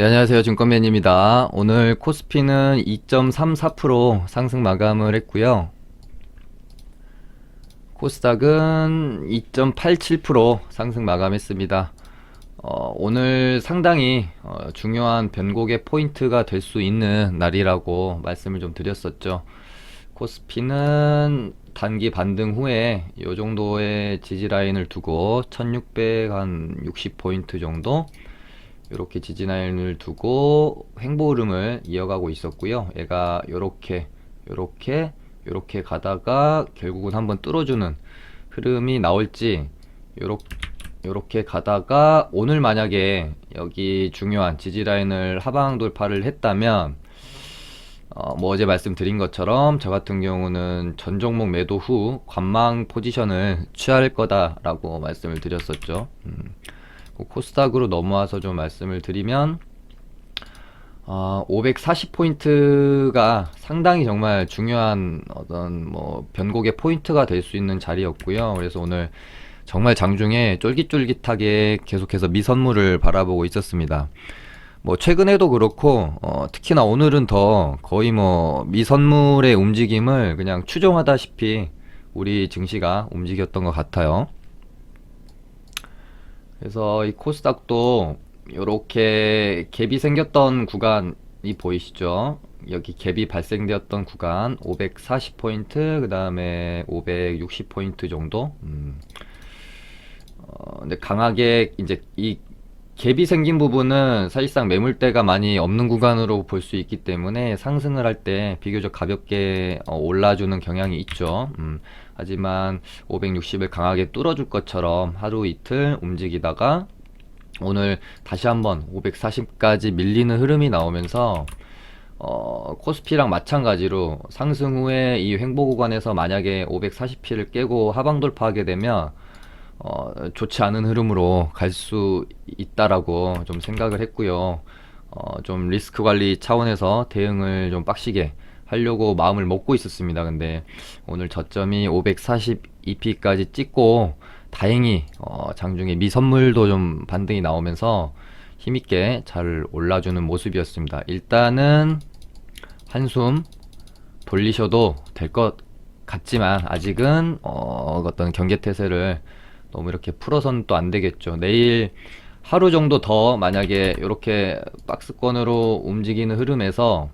네, 안녕하세요. 증권맨입니다. 오늘 코스피는 2.34% 상승 마감을 했고요. 코스닥은 2.87% 상승 마감했습니다. 오늘 상당히 중요한 변곡의 포인트가 될 수 있는 날이라고 말씀을 좀 드렸었죠. 코스피는 단기 반등 후에 이 정도의 지지 라인을 두고 1660포인트 정도 이렇게 지지 라인을 두고 횡보 흐름을 이어가고 있었고요. 얘가 요렇게 가다가 결국은 한번 뚫어주는 흐름이 나올지, 요렇게 가다가 오늘 만약에 여기 중요한 지지 라인을 하방 돌파를 했다면 뭐 어제 말씀드린 것처럼 저 같은 경우는 전 종목 매도 후 관망 포지션을 취할 거다라고 말씀을 드렸었죠. 코스닥으로 넘어와서 좀 말씀을 드리면 540포인트가 상당히 정말 중요한 어떤 뭐 변곡의 포인트가 될 수 있는 자리였고요. 그래서 오늘 정말 장중에 쫄깃쫄깃하게 계속해서 미선물을 바라보고 있었습니다. 뭐 최근에도 그렇고 특히나 오늘은 더 거의 뭐 미선물의 움직임을 그냥 추종하다시피 우리 증시가 움직였던 것 같아요. 그래서 이 코스닥도 이렇게 갭이 생겼던 구간이 보이시죠? 여기 갭이 발생되었던 구간 540포인트, 그 다음에 560포인트 정도. 근데 강하게 이제 이 갭이 생긴 부분은 사실상 매물대가 많이 없는 구간으로 볼 수 있기 때문에 상승을 할 때 비교적 가볍게 올라주는 경향이 있죠. 하지만 560을 강하게 뚫어줄 것처럼 하루 이틀 움직이다가 오늘 다시 한번 540까지 밀리는 흐름이 나오면서 코스피랑 마찬가지로 상승 후에 이 횡보 구간에서 만약에 540P를 깨고 하방 돌파하게 되면 좋지 않은 흐름으로 갈 수 있다라고 좀 생각을 했고요. 좀 리스크 관리 차원에서 대응을 좀 빡시게 하려고 마음을 먹고 있었습니다. 근데 오늘 저점이 542P까지 찍고 다행히 장중에 미선물도 좀 반등이 나오면서 힘있게 잘 올라주는 모습이었습니다. 일단은 한숨 돌리셔도 될 것 같지만 아직은 어떤 경계태세를 너무 이렇게 풀어서는 또 안 되겠죠. 내일 하루 정도 더 만약에 이렇게 박스권으로 움직이는 흐름에서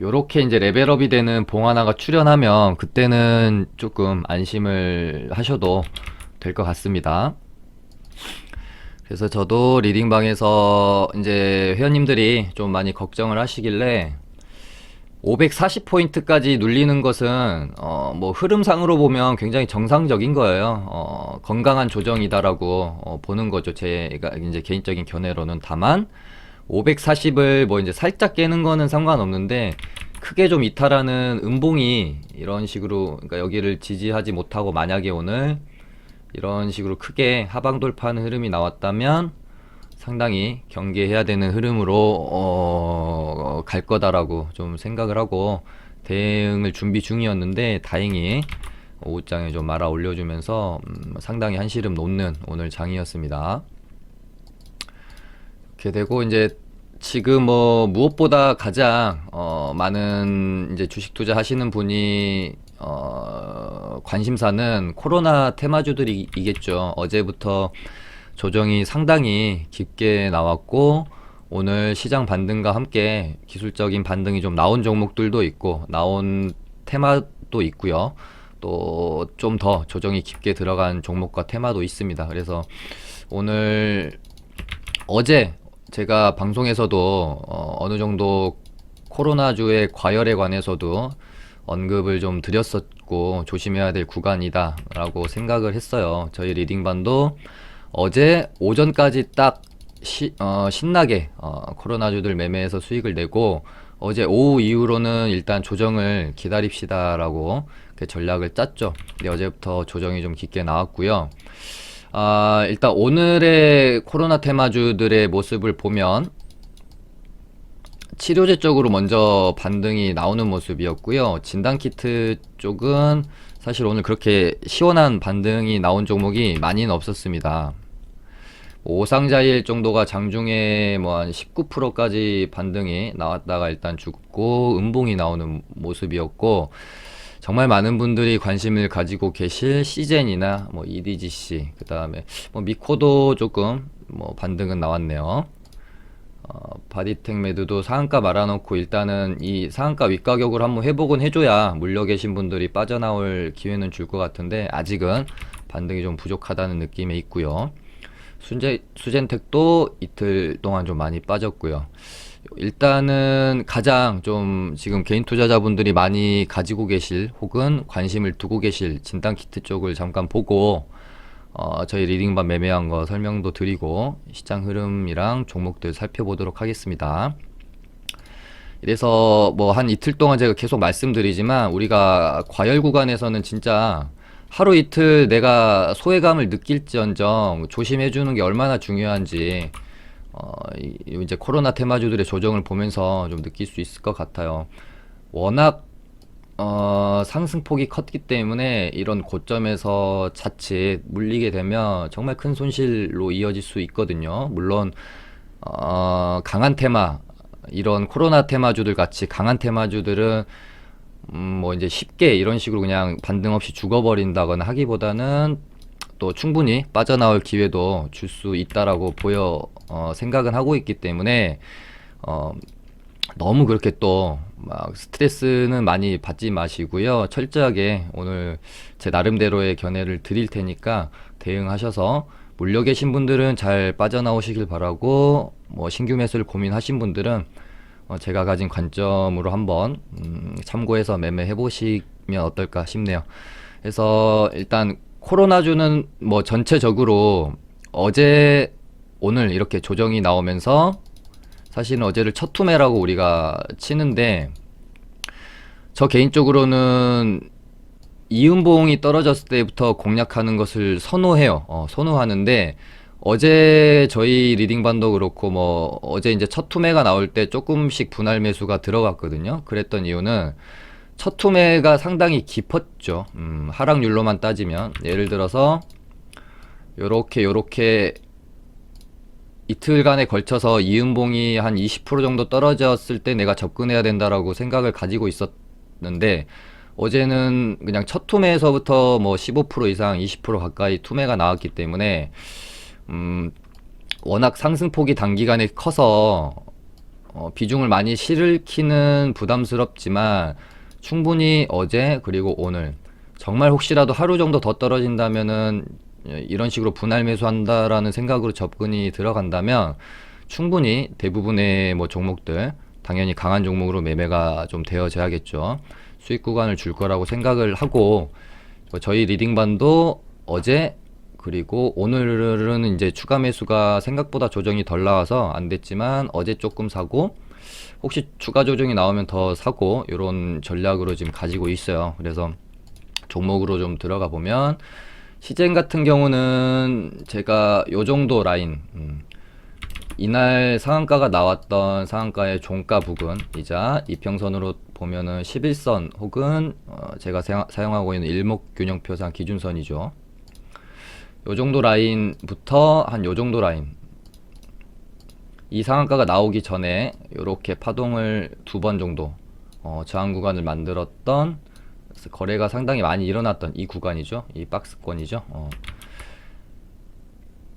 요렇게 이제 레벨업이 되는 봉 하나가 출현하면 그때는 조금 안심을 하셔도 될 것 같습니다. 그래서 저도 리딩방에서 이제 회원님들이 좀 많이 걱정을 하시길래 540포인트까지 눌리는 것은 뭐 흐름상으로 보면 굉장히 정상적인 거예요. 건강한 조정이다라고 보는 거죠. 제가 이제 개인적인 견해로는. 다만 540을 뭐 이제 살짝 깨는 거는 상관없는데 크게 좀 이탈하는 음봉이 이런 식으로, 그러니까 여기를 지지하지 못하고 만약에 오늘 이런 식으로 크게 하방 돌파하는 흐름이 나왔다면 상당히 경계해야 되는 흐름으로 갈 거다라고 좀 생각을 하고 대응을 준비 중이었는데 다행히 오후장에 좀 말아 올려주면서 상당히 한시름 놓는 오늘 장이었습니다. 이렇게 되고 이제 지금 뭐 무엇보다 가장 많은 이제 주식 투자 하시는 분이 관심사는 코로나 테마주들이겠죠. 어제부터 조정이 상당히 깊게 나왔고 오늘 시장 반등과 함께 기술적인 반등이 좀 나온 종목들도 있고 나온 테마도 있고요. 또 좀 더 조정이 깊게 들어간 종목과 테마도 있습니다. 그래서 오늘 어제 제가 방송에서도 어느 정도 코로나주의 과열에 관해서도 언급을 좀 드렸었고 조심해야 될 구간이다 라고 생각을 했어요. 저희 리딩반도 어제 오전까지 딱 신나게 코로나주들 매매해서 수익을 내고 어제 오후 이후로는 일단 조정을 기다립시다 라고 전략을 짰죠. 근데 어제부터 조정이 좀 깊게 나왔고요. 일단 오늘의 코로나 테마주들의 모습을 보면 치료제 쪽으로 먼저 반등이 나오는 모습이었고요. 진단키트 쪽은 사실 오늘 그렇게 시원한 반등이 나온 종목이 많이는 없었습니다. 오상자일 정도가 장중에 뭐 한 19%까지 반등이 나왔다가 일단 죽고 음봉이 나오는 모습이었고, 정말 많은 분들이 관심을 가지고 계실 시젠이나 뭐 EDGC, 그 다음에 뭐 미코도 조금 뭐 반등은 나왔네요. 바디텍 매드도 상한가 말아놓고 일단은 이 상한가 윗가격으로 한번 회복은 해줘야 물려 계신 분들이 빠져나올 기회는 줄 것 같은데, 아직은 반등이 좀 부족하다는 느낌이 있고요. 수젠텍도 이틀 동안 좀 많이 빠졌고요. 일단은 가장 좀 지금 개인 투자자분들이 많이 가지고 계실 혹은 관심을 두고 계실 진단키트 쪽을 잠깐 보고 저희 리딩반 매매한 거 설명도 드리고 시장 흐름이랑 종목들 살펴보도록 하겠습니다. 이래서 뭐 한 이틀 동안 제가 계속 말씀드리지만, 우리가 과열 구간에서는 진짜 하루 이틀 내가 소외감을 느낄지언정 조심해 주는 게 얼마나 중요한지 이제 코로나 테마주들의 조정을 보면서 좀 느낄 수 있을 것 같아요. 워낙 상승폭이 컸기 때문에 이런 고점에서 자칫 물리게 되면 정말 큰 손실로 이어질 수 있거든요. 물론 강한 테마, 이런 코로나 테마주들 같이 강한 테마주들은 뭐 이제 쉽게 이런 식으로 그냥 반등 없이 죽어버린다거나 하기보다는 또 충분히 빠져나올 기회도 줄 수 있다라고 생각은 하고 있기 때문에 너무 그렇게 또 막 스트레스는 많이 받지 마시고요. 철저하게 오늘 제 나름대로의 견해를 드릴 테니까 대응하셔서, 물려 계신 분들은 잘 빠져나오시길 바라고, 뭐 신규 매수를 고민하신 분들은 제가 가진 관점으로 한번 참고해서 매매해 보시면 어떨까 싶네요. 그래서 일단 코로나주는 뭐 전체적으로 어제 오늘 이렇게 조정이 나오면서, 사실은 어제를 첫 투매라고 우리가 치는데, 저 개인적으로는 이음봉이 떨어졌을 때부터 공략하는 것을 선호해요. 선호하는데, 어제 저희 리딩반도 그렇고 뭐 어제 이제 첫 투매가 나올 때 조금씩 분할 매수가 들어갔거든요. 그랬던 이유는 첫 투매가 상당히 깊었죠. 하락률로만 따지면 예를 들어서 요렇게 이틀간에 걸쳐서 이음봉이 한 20% 정도 떨어졌을 때 내가 접근해야 된다라고 생각을 가지고 있었는데, 어제는 그냥 첫 투매에서부터 뭐 15% 이상 20% 가까이 투매가 나왔기 때문에 워낙 상승폭이 단기간에 커서 비중을 많이 실기는 부담스럽지만, 충분히 어제 그리고 오늘 정말 혹시라도 하루 정도 더 떨어진다면은 이런 식으로 분할 매수한다라는 생각으로 접근이 들어간다면 충분히 대부분의 뭐 종목들, 당연히 강한 종목으로 매매가 좀 되어져야겠죠. 수익 구간을 줄 거라고 생각을 하고, 저희 리딩반도 어제 그리고 오늘은 이제 추가 매수가 생각보다 조정이 덜 나와서 안 됐지만 어제 조금 사고, 혹시 추가 조정이 나오면 더 사고, 이런 전략으로 지금 가지고 있어요. 그래서 종목으로 좀 들어가 보면, 시젠 같은 경우는 제가 요 정도 라인, 이날 상한가가 나왔던 상한가의 종가 부근이자 이평선으로 보면은 11선 혹은 제가 사용하고 있는 일목균형표상 기준선이죠. 요 정도 라인부터 한 요 정도 라인, 이 상한가가 나오기 전에 요렇게 파동을 두 번 정도 저항 구간을 만들었던, 거래가 상당히 많이 일어났던 이 구간이죠. 이 박스권이죠.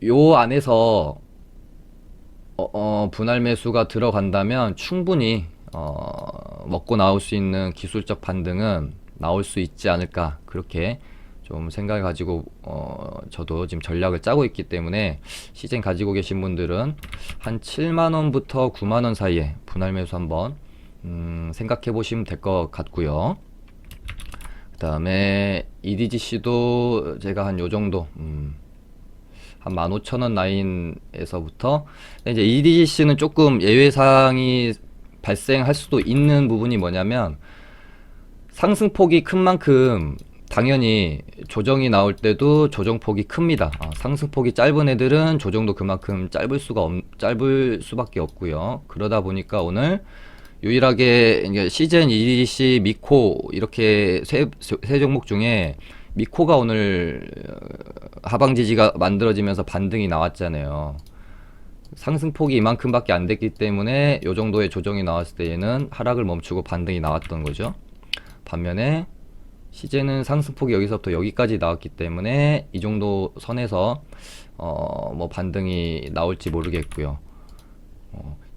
요 안에서 분할 매수가 들어간다면 충분히 먹고 나올 수 있는 기술적 반등은 나올 수 있지 않을까, 그렇게 좀 생각을 가지고 저도 지금 전략을 짜고 있기 때문에, 시즌 가지고 계신 분들은 한 7만원부터 9만원 사이에 분할 매수 한번 생각해 보시면 될 것 같고요. 그 다음에 EDGC도 제가 한 요정도 한 15,000원 라인에서부터, 이제 EDGC는 조금 예외사항이 발생할 수도 있는 부분이 뭐냐면, 상승폭이 큰 만큼 당연히 조정이 나올 때도 조정폭이 큽니다. 상승폭이 짧은 애들은 조정도 그만큼 짧을 수밖에 없고요. 그러다 보니까 오늘 유일하게 이제 시즌 EDC, 미코 이렇게 세 종목 중에 미코가 오늘 하방 지지가 만들어지면서 반등이 나왔잖아요. 상승폭이 이만큼밖에 안 됐기 때문에 이 정도의 조정이 나왔을 때에는 하락을 멈추고 반등이 나왔던 거죠. 반면에 시제는 상승폭이 여기서부터 여기까지 나왔기 때문에 이 정도 선에서 뭐 반등이 나올지 모르겠고요.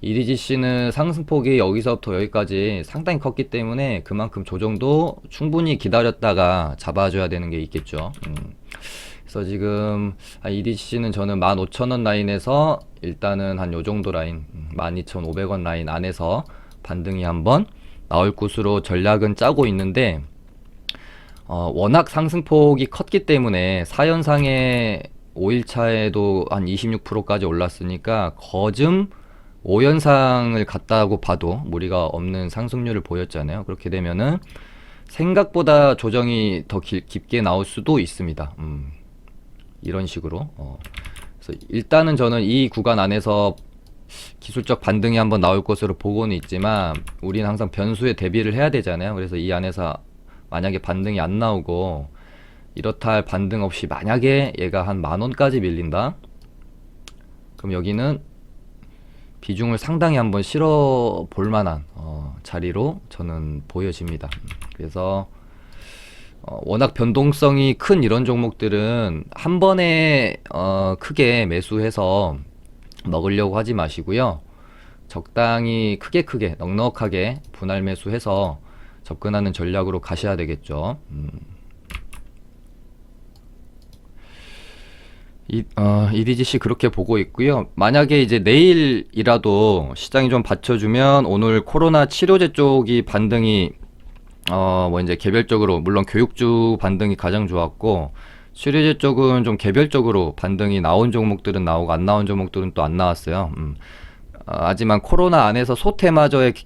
EDGC는 상승폭이 여기서부터 여기까지 상당히 컸기 때문에 그만큼 조정도 충분히 기다렸다가 잡아줘야 되는 게 있겠죠. 그래서 지금 EDGC는 저는 15,000원 라인에서 일단은 한 요정도 라인 12,500원 라인 안에서 반등이 한번 나올 곳으로 전략은 짜고 있는데 워낙 상승폭이 컸기 때문에 4연상에 5일차에도 한 26%까지 올랐으니까 거즘 5연상을 갔다고 봐도 무리가 없는 상승률을 보였잖아요. 그렇게 되면은 생각보다 조정이 더 깊게 나올 수도 있습니다. 이런 식으로. 그래서 일단은 저는 이 구간 안에서 기술적 반등이 한번 나올 것으로 보고는 있지만 우리는 항상 변수에 대비를 해야 되잖아요. 그래서 이 안에서 만약에 반등이 안 나오고 이렇다 할 반등 없이 만약에 얘가 한 10,000원까지 밀린다, 그럼 여기는 비중을 상당히 한번 실어 볼 만한 자리로 저는 보여집니다. 그래서 워낙 변동성이 큰 이런 종목들은 한 번에 크게 매수해서 먹으려고 하지 마시고요. 적당히 크게 넉넉하게 분할 매수해서 접근하는 전략으로 가셔야 되겠죠. EDGC 그렇게 보고 있고요. 만약에 이제 내일이라도 시장이 좀 받쳐주면 오늘 코로나 치료제 쪽이 반등이 뭐 이제 개별적으로 물론 교육주 반등이 가장 좋았고 치료제 쪽은 좀 개별적으로 반등이 나온 종목들은 나오고 안 나온 종목들은 또 안 나왔어요. 하지만 코로나 안에서 소테마적인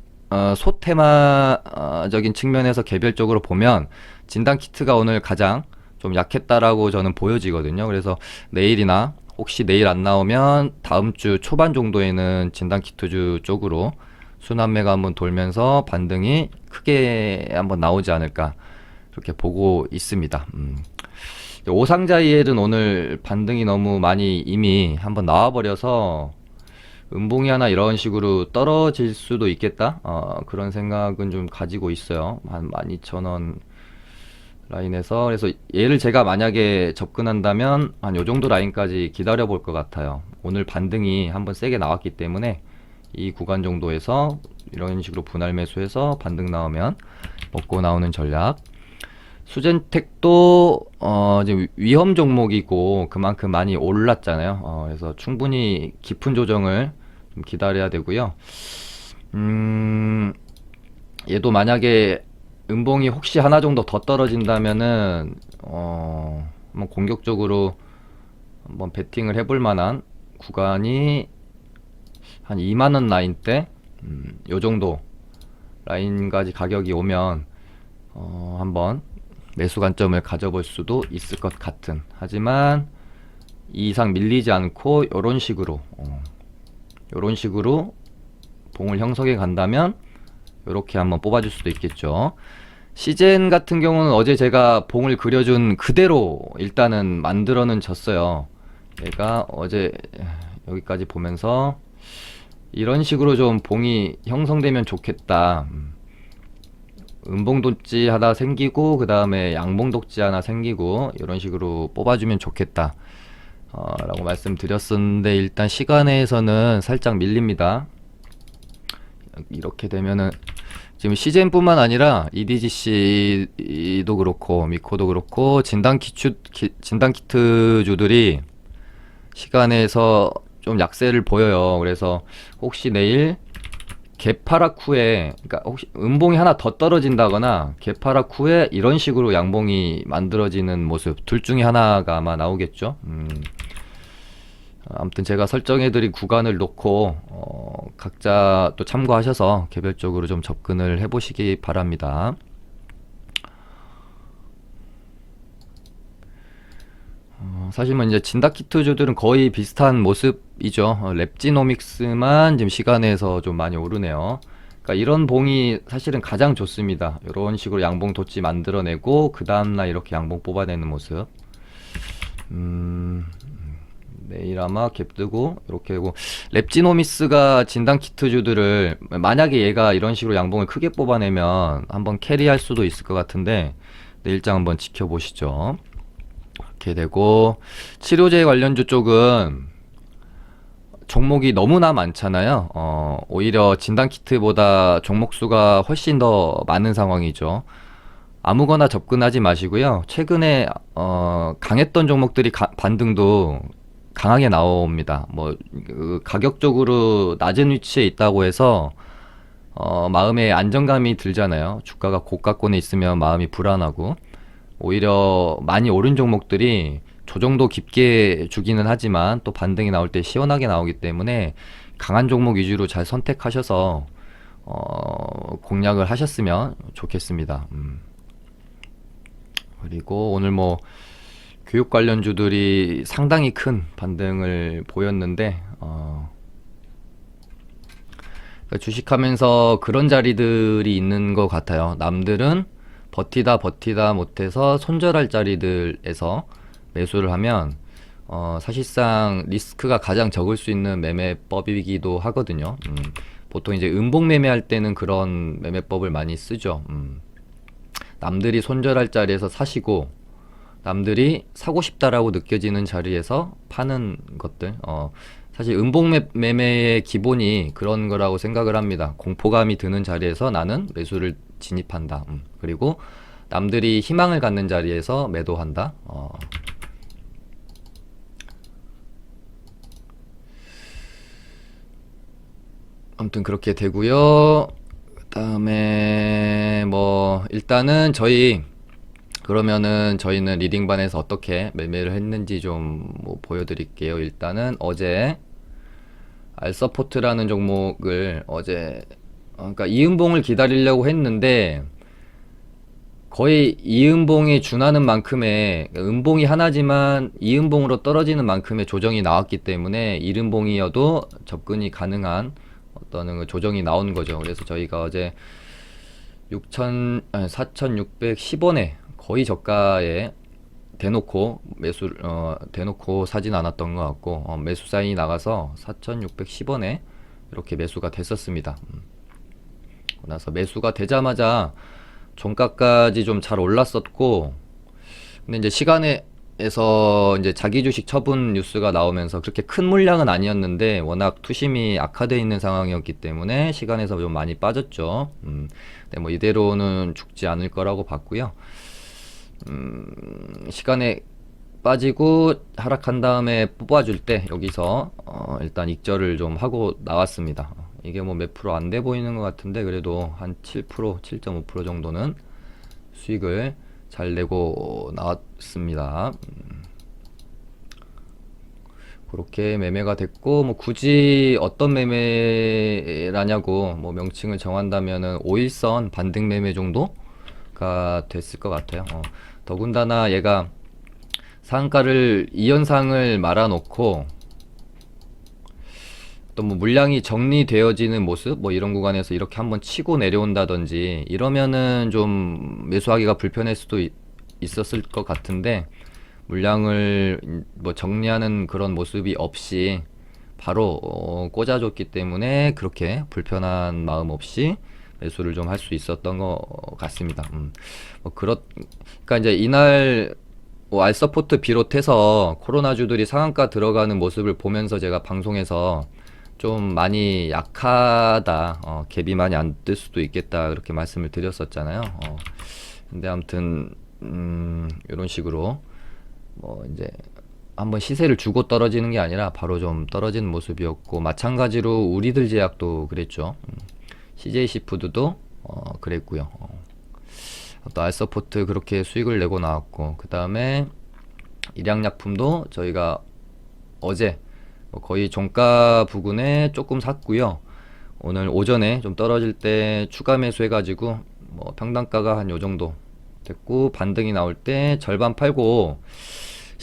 측면에서 개별적으로 보면 진단키트가 오늘 가장 좀 약했다라고 저는 보여지거든요. 그래서 내일이나 혹시 내일 안 나오면 다음 주 초반 정도에는 진단키트주 쪽으로 순환매가 한번 돌면서 반등이 크게 한번 나오지 않을까 그렇게 보고 있습니다. 오상자이엘은 오늘 반등이 너무 많이 이미 한번 나와버려서 음봉이 하나 이런 식으로 떨어질 수도 있겠다, 그런 생각은 좀 가지고 있어요. 한 12,000원 라인에서. 그래서 얘를 제가 만약에 접근한다면 한 요정도 라인까지 기다려 볼 것 같아요. 오늘 반등이 한번 세게 나왔기 때문에 이 구간 정도에서 이런 식으로 분할 매수해서 반등 나오면 먹고 나오는 전략. 수젠텍도 지금 위험 종목이고 그만큼 많이 올랐잖아요. 그래서 충분히 깊은 조정을 좀 기다려야 되고요. 얘도 만약에 음봉이 혹시 하나 정도 더 떨어진다면은 한번 공격적으로 한번 베팅을 해볼 만한 구간이 한 2만원 라인대, 요 정도 라인까지 가격이 오면 한번 매수 관점을 가져볼 수도 있을 것 같은, 하지만 이 이상 밀리지 않고 요런 식으로 봉을 형성해 간다면 요렇게 한번 뽑아줄 수도 있겠죠. 시젠 같은 경우는 어제 제가 봉을 그려준 그대로 일단은 만들어는 졌어요. 얘가 어제 여기까지 보면서 이런 식으로 좀 봉이 형성되면 좋겠다. 음봉독지 하나 생기고 그 다음에 양봉독지 하나 생기고 이런 식으로 뽑아주면 좋겠다 라고 말씀드렸었는데, 일단 시간에서는 살짝 밀립니다. 이렇게 되면은 지금 시젠뿐만 아니라 EDGC도 그렇고 미코도 그렇고 진단키트주들이 시간에서 좀 약세를 보여요. 그래서 혹시 내일 개파락 후에, 그러니까 혹시 음봉이 하나 더 떨어진다거나 개파락 후에 이런 식으로 양봉이 만들어지는 모습 둘 중에 하나가 아마 나오겠죠. 아무튼 제가 설정해드린 구간을 놓고 각자 또 참고하셔서 개별적으로 좀 접근을 해보시기 바랍니다. 사실 뭐 이제 진단키트주들은 거의 비슷한 모습이죠. 랩지노믹스만 지금 시간에서 좀 많이 오르네요. 그러니까 이런 봉이 사실은 가장 좋습니다. 이런 식으로 양봉 돋지 만들어내고 그 다음날 이렇게 양봉 뽑아내는 모습. 내일 아마 갭 뜨고 이렇게 되고, 랩지노미스가 진단 키트주들을 만약에 얘가 이런 식으로 양봉을 크게 뽑아내면 한번 캐리할 수도 있을 것 같은데 내일장 한번 지켜보시죠. 이렇게 되고, 치료제 관련주 쪽은 종목이 너무나 많잖아요. 오히려 진단 키트보다 종목 수가 훨씬 더 많은 상황이죠. 아무거나 접근하지 마시고요. 최근에 강했던 종목들이 반등도 강하게 나옵니다. 그 가격적으로 낮은 위치에 있다고 해서 마음에 안정감이 들잖아요. 주가가 고가권에 있으면 마음이 불안하고, 오히려 많이 오른 종목들이 조정도 깊게 주기는 하지만 또 반등이 나올 때 시원하게 나오기 때문에 강한 종목 위주로 잘 선택하셔서 공략을 하셨으면 좋겠습니다. 그리고 오늘 뭐 교육 관련주들이 상당히 큰 반등을 보였는데, 그러니까 주식하면서 그런 자리들이 있는 것 같아요. 남들은 버티다 못해서 손절할 자리들에서 매수를 하면 사실상 리스크가 가장 적을 수 있는 매매법이기도 하거든요. 보통 이제 음봉 매매할 때는 그런 매매법을 많이 쓰죠. 남들이 손절할 자리에서 사시고, 남들이 사고 싶다라고 느껴지는 자리에서 파는 것들. 사실 음봉 매매의 기본이 그런 거라고 생각을 합니다. 공포감이 드는 자리에서 나는 매수를 진입한다. 그리고 남들이 희망을 갖는 자리에서 매도한다. 아무튼 그렇게 되고요. 그다음에 뭐 일단은 그러면은 저희는 리딩반에서 어떻게 매매를 했는지 좀 뭐 보여드릴게요. 일단은 어제 알서포트라는 종목을 그러니까 이음봉을 기다리려고 했는데 거의 이음봉에 준하는 만큼의, 음봉이 하나지만 이음봉으로 떨어지는 만큼의 조정이 나왔기 때문에 1음봉이어도 접근이 가능한 어떤 조정이 나온 거죠. 그래서 저희가 어제 4,610원에 거의 저가에 대놓고 사진 않았던 것 같고, 매수 사인이 나가서 4,610원에 이렇게 매수가 됐었습니다. 그래서 매수가 되자마자 종가까지 좀 잘 올랐었고, 근데 이제 시간에서 이제 자기 주식 처분 뉴스가 나오면서 그렇게 큰 물량은 아니었는데 워낙 투심이 악화되어 있는 상황이었기 때문에 시간에서 좀 많이 빠졌죠. 근데 뭐 이대로는 죽지 않을 거라고 봤고요. 시간에 빠지고 하락한 다음에 뽑아줄 때 여기서 일단 익절을 좀 하고 나왔습니다. 이게 뭐 몇 프로 안 돼 보이는 것 같은데 그래도 한 7%, 7.5% 정도는 수익을 잘 내고 나왔습니다. 그렇게 매매가 됐고, 뭐 굳이 어떤 매매라냐고 뭐 명칭을 정한다면은 5일선 반등 매매 정도가 됐을 것 같아요. 더군다나 얘가 상한가를 2연상을 말아놓고 또 뭐 물량이 정리되어지는 모습, 뭐 이런 구간에서 이렇게 한번 치고 내려온다든지 이러면은 좀 매수하기가 불편할 수도 있었을 것 같은데, 물량을 뭐 정리하는 그런 모습이 없이 바로 꽂아줬기 때문에 그렇게 불편한 마음 없이 매수를 좀 할 수 있었던 것 같습니다. 그러니까 이제 이날 알서포트 비롯해서 코로나주들이 상한가 들어가는 모습을 보면서 제가 방송에서 좀 많이 약하다, 갭이 많이 안 뜰 수도 있겠다 그렇게 말씀을 드렸었잖아요. 근데 아무튼 이런 식으로 뭐 이제 한번 시세를 주고 떨어지는 게 아니라 바로 좀 떨어지는 모습이었고, 마찬가지로 우리들 제약도 그랬죠. CJC푸드도 그랬고요. 또 알서포트 그렇게 수익을 내고 나왔고, 그 다음에 일양약품도 저희가 어제 거의 종가 부근에 조금 샀고요. 오늘 오전에 좀 떨어질 때 추가 매수 해가지고 뭐 평단가가 한 요정도 됐고, 반등이 나올 때 절반 팔고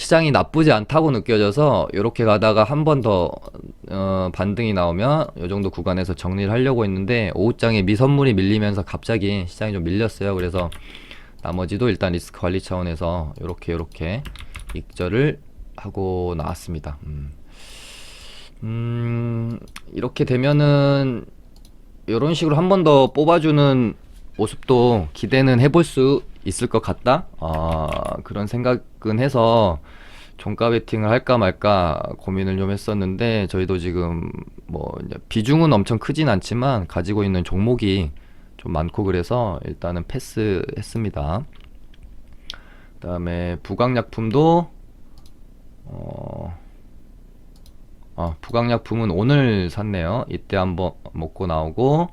시장이 나쁘지 않다고 느껴져서 이렇게 가다가 한 번 더 반등이 나오면 이 정도 구간에서 정리를 하려고 했는데 오후장에 미선물이 밀리면서 갑자기 시장이 좀 밀렸어요. 그래서 나머지도 일단 리스크 관리 차원에서 요렇게 익절을 하고 나왔습니다. 이렇게 되면은 이런 식으로 한 번 더 뽑아주는 모습도 기대는 해볼 수 있을 것 같다. 그런 생각은 해서 종가 베팅을 할까 말까 고민을 좀 했었는데 저희도 지금 뭐 이제 비중은 엄청 크진 않지만 가지고 있는 종목이 좀 많고 그래서 일단은 패스했습니다. 그다음에 부강약품도 부강약품은 오늘 샀네요. 이때 한번 먹고 나오고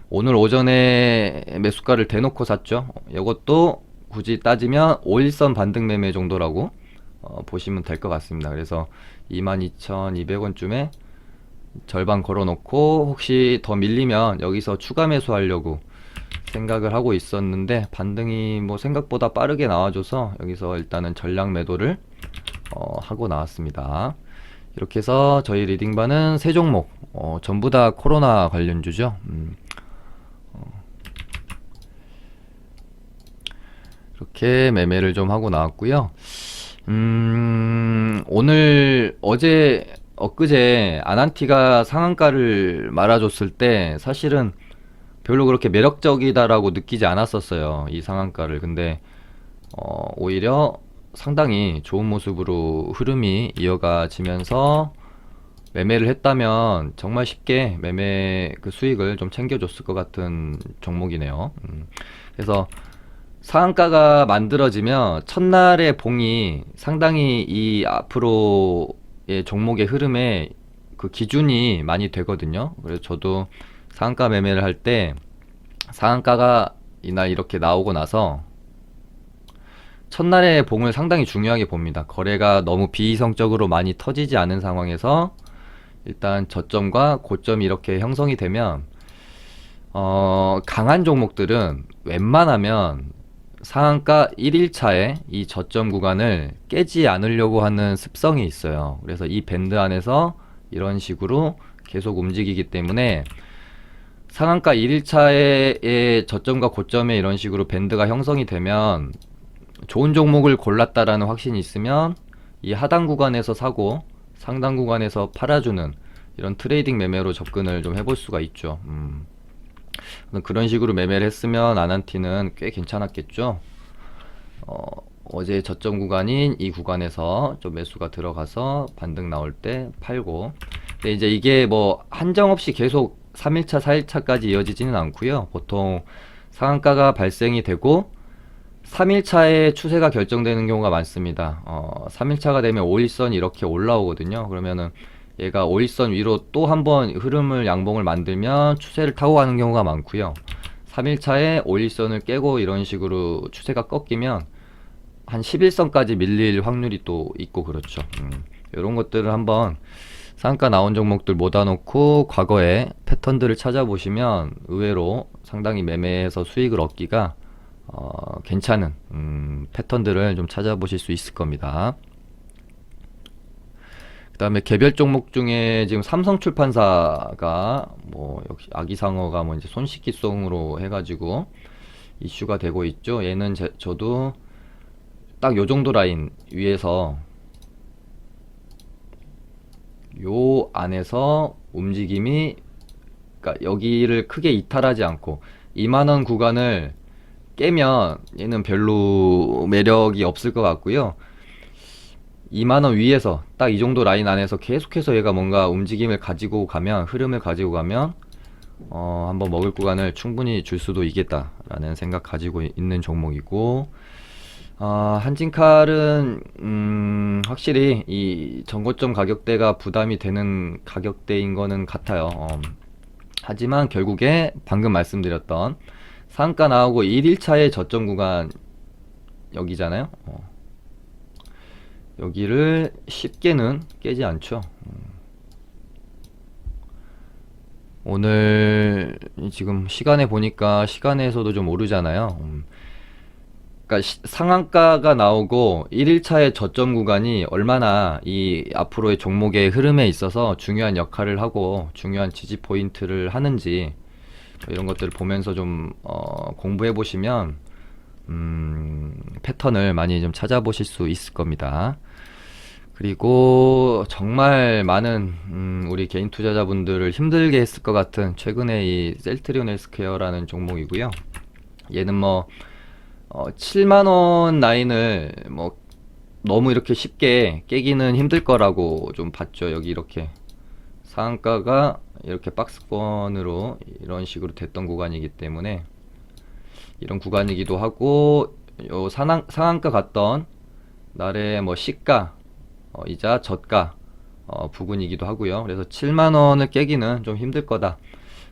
오늘 오전에 매수가를 대놓고 샀죠. 이것도 굳이 따지면 5일선 반등 매매 정도라고 보시면 될 것 같습니다. 그래서 22,200원쯤에 절반 걸어놓고 혹시 더 밀리면 여기서 추가 매수하려고 생각을 하고 있었는데 반등이 뭐 생각보다 빠르게 나와줘서 여기서 일단은 전량 매도를 하고 나왔습니다. 이렇게 해서 저희 리딩반은 세 종목 전부 다 코로나 관련주죠. 이렇게 매매를 좀 하고 나왔고요. 오늘 엊그제 아난티가 상한가를 말아줬을 때 사실은 별로 그렇게 매력적이다라고 느끼지 않았었어요. 이 상한가를. 근데 오히려 상당히 좋은 모습으로 흐름이 이어가지면서 매매를 했다면 정말 쉽게 매매 그 수익을 좀 챙겨줬을 것 같은 종목이네요. 그래서 상한가가 만들어지면 첫날의 봉이 상당히 이 앞으로의 종목의 흐름에 그 기준이 많이 되거든요. 그래서 저도 상한가 매매를 할 때 상한가가 이날 이렇게 나오고 나서 첫날의 봉을 상당히 중요하게 봅니다. 거래가 너무 비이성적으로 많이 터지지 않은 상황에서 일단 저점과 고점이 이렇게 형성이 되면 강한 종목들은 웬만하면 상한가 1일차에 이 저점 구간을 깨지 않으려고 하는 습성이 있어요. 그래서 이 밴드 안에서 이런 식으로 계속 움직이기 때문에 상한가 1일차의 저점과 고점에 이런 식으로 밴드가 형성이 되면 좋은 종목을 골랐다라는 확신이 있으면 이 하단 구간에서 사고 상단 구간에서 팔아주는 이런 트레이딩 매매로 접근을 좀 해볼 수가 있죠. 그런 식으로 매매를 했으면 아난티는 꽤 괜찮았겠죠. 어제 저점 구간인 이 구간에서 좀 매수가 들어가서 반등 나올 때 팔고. 근데 이제 이게 뭐 한정없이 계속 3일차, 4일차까지 이어지지는 않고요. 보통 상한가가 발생이 되고 3일차에 추세가 결정되는 경우가 많습니다. 3일차가 되면 5일선이 이렇게 올라오거든요. 그러면은 얘가 5일선 위로 또 한번 흐름을 양봉을 만들면 추세를 타고 가는 경우가 많고요. 3일차에 5일선을 깨고 이런 식으로 추세가 꺾이면 한 11선까지 밀릴 확률이 또 있고 그렇죠. 이런 것들을 한번 상한가 나온 종목들 모아놓고 과거의 패턴들을 찾아보시면 의외로 상당히 매매해서 수익을 얻기가 괜찮은 패턴들을 좀 찾아보실 수 있을 겁니다. 그 다음에 개별 종목 중에 지금 삼성출판사가 뭐 역시 아기상어가 뭐 이제 손씻기송으로 해가지고 이슈가 되고 있죠. 얘는 저도 딱 요 정도 라인 위에서 요 안에서 움직임이 그러니까 여기를 크게 이탈하지 않고 2만원 구간을 깨면 얘는 별로 매력이 없을 것 같고요. 2만원 위에서 딱 이 정도 라인 안에서 계속해서 얘가 뭔가 움직임을 가지고 가면 흐름을 가지고 가면 한번 먹을 구간을 충분히 줄 수도 있겠다라는 생각 가지고 있는 종목이고 한진칼은 확실히 이 전고점 가격대가 부담이 되는 가격대인 거는 같아요. 하지만 결국에 방금 말씀드렸던 상가 나오고 1일차의 저점 구간 여기잖아요. 여기를 쉽게는 깨지 않죠. 오늘 지금 시간에 보니까 시간에서도 좀 오르잖아요. 그러니까 상한가가 나오고 1일차의 저점 구간이 얼마나 이 앞으로의 종목의 흐름에 있어서 중요한 역할을 하고 중요한 지지 포인트를 하는지 이런 것들을 보면서 좀 공부해 보시면 패턴을 많이 좀 찾아보실 수 있을 겁니다. 그리고 정말 많은 우리 개인 투자자분들을 힘들게 했을 것 같은 최근에 이 셀트리온 헬스케어라는 종목이고요. 얘는 뭐 7만원 라인을 뭐 너무 이렇게 쉽게 깨기는 힘들 거라고 좀 봤죠. 여기 이렇게 상한가가 이렇게 박스권으로 이런 식으로 됐던 구간이기 때문에 이런 구간이기도 하고, 요 상한가 갔던 날의 뭐 시가 이자 저가 부근이기도 하고요. 그래서 7만원을 깨기는 좀 힘들 거다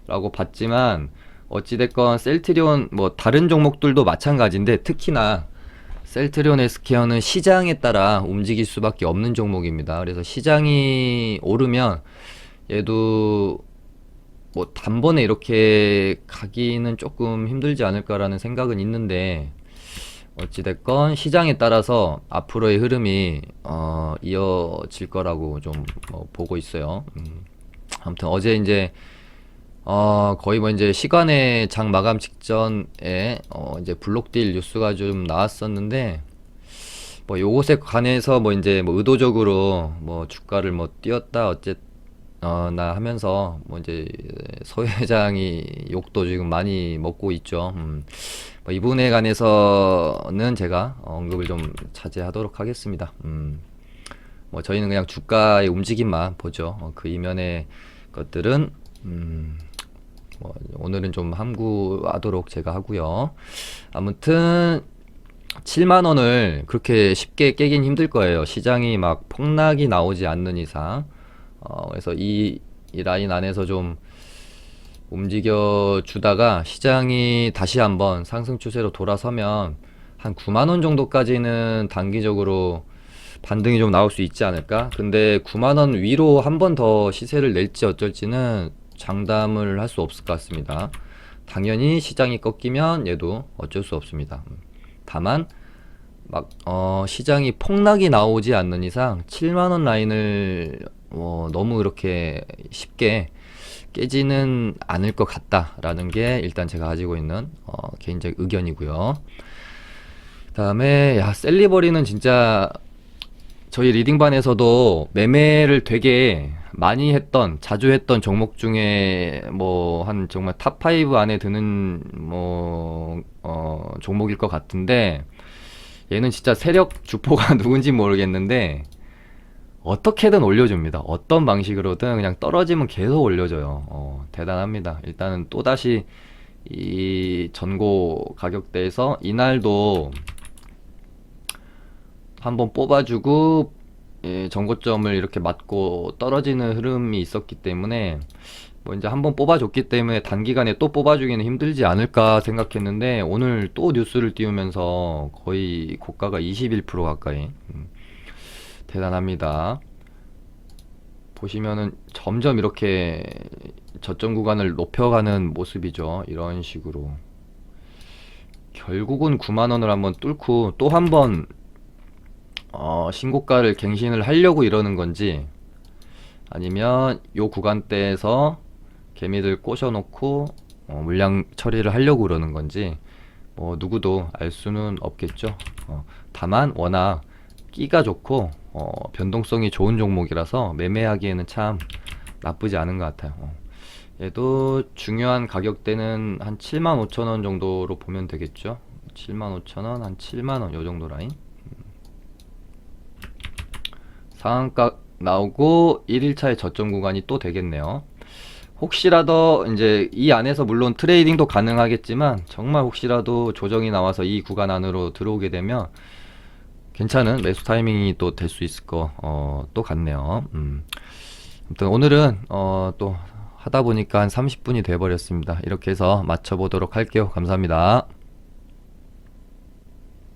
라고 봤지만, 어찌됐건 셀트리온 뭐 다른 종목들도 마찬가지인데 특히나 셀트리온 헬스케어는 시장에 따라 움직일 수밖에 없는 종목입니다. 그래서 시장이 오르면 얘도 뭐 단번에 이렇게 가기는 조금 힘들지 않을까라는 생각은 있는데, 어찌됐건 시장에 따라서 앞으로의 흐름이 이어질 거라고 좀 보고 있어요. 아무튼 어제 이제 거의 뭐 이제 시간의 장 마감 직전에 이제 블록딜 뉴스가 좀 나왔었는데, 뭐 요것에 관해서 뭐 이제 뭐 의도적으로 뭐 주가를 뭐 띄웠다 나 하면서 뭐 이제 서 회장이 욕도 지금 많이 먹고 있죠. 뭐 이 부분에 관해서는 제가 언급을 좀 자제하도록 하겠습니다. 뭐 저희는 그냥 주가의 움직임만 보죠. 그 이면의 것들은 뭐 오늘은 좀 함구하도록 제가 하고요. 아무튼 7만원을 그렇게 쉽게 깨긴 힘들 거예요. 시장이 막 폭락이 나오지 않는 이상. 그래서 이 라인 안에서 좀 움직여 주다가 시장이 다시 한번 상승 추세로 돌아서면 한 9만원 정도까지는 단기적으로 반등이 좀 나올 수 있지 않을까? 근데 9만원 위로 한 번 더 시세를 낼지 어쩔지는 장담을 할 수 없을 것 같습니다. 당연히 시장이 꺾이면 얘도 어쩔 수 없습니다. 다만 막 시장이 폭락이 나오지 않는 이상 7만원 라인을 너무 이렇게 쉽게 깨지는 않을 것 같다라는 게 일단 제가 가지고 있는 개인적 의견이고요. 다음에 셀리버리는 진짜 저희 리딩반에서도 매매를 되게 많이 했던, 자주 했던 종목 중에 뭐 한 정말 탑5 안에 드는 뭐 종목일 것 같은데, 얘는 진짜 세력 주포가 누군지 모르겠는데 어떻게든 올려줍니다. 어떤 방식으로든 그냥 떨어지면 계속 올려줘요. 대단합니다. 일단은 또다시 이 전고 가격대에서 이날도 한번 뽑아주고 전고점을 이렇게 맞고 떨어지는 흐름이 있었기 때문에 뭐 이제 한번 뽑아줬기 때문에 단기간에 또 뽑아주기는 힘들지 않을까 생각했는데, 오늘 또 뉴스를 띄우면서 거의 고가가 21% 가까이 대단합니다. 보시면은 점점 이렇게 저점 구간을 높여가는 모습이죠. 이런 식으로 결국은 9만원을 한번 뚫고 또 한번 신고가를 갱신을 하려고 이러는 건지, 아니면 요 구간대에서 개미들 꼬셔놓고 물량 처리를 하려고 그러는 건지 뭐 누구도 알 수는 없겠죠. 다만 워낙 끼가 좋고 변동성이 좋은 종목이라서 매매하기에는 참 나쁘지 않은 것 같아요. 얘도 중요한 가격대는 한 75,000원 정도로 보면 되겠죠. 75,000원, 한 7만원 요 정도 라인. 상한가 나오고 1일차의 저점 구간이 또 되겠네요. 혹시라도 이제 이 안에서 물론 트레이딩도 가능하겠지만, 정말 혹시라도 조정이 나와서 이 구간 안으로 들어오게 되면 괜찮은 매수 타이밍이 또 될 수 있을 또 같네요. 아무튼 오늘은 또 하다 보니까 한 30분이 돼 버렸습니다. 이렇게 해서 마쳐 보도록 할게요. 감사합니다.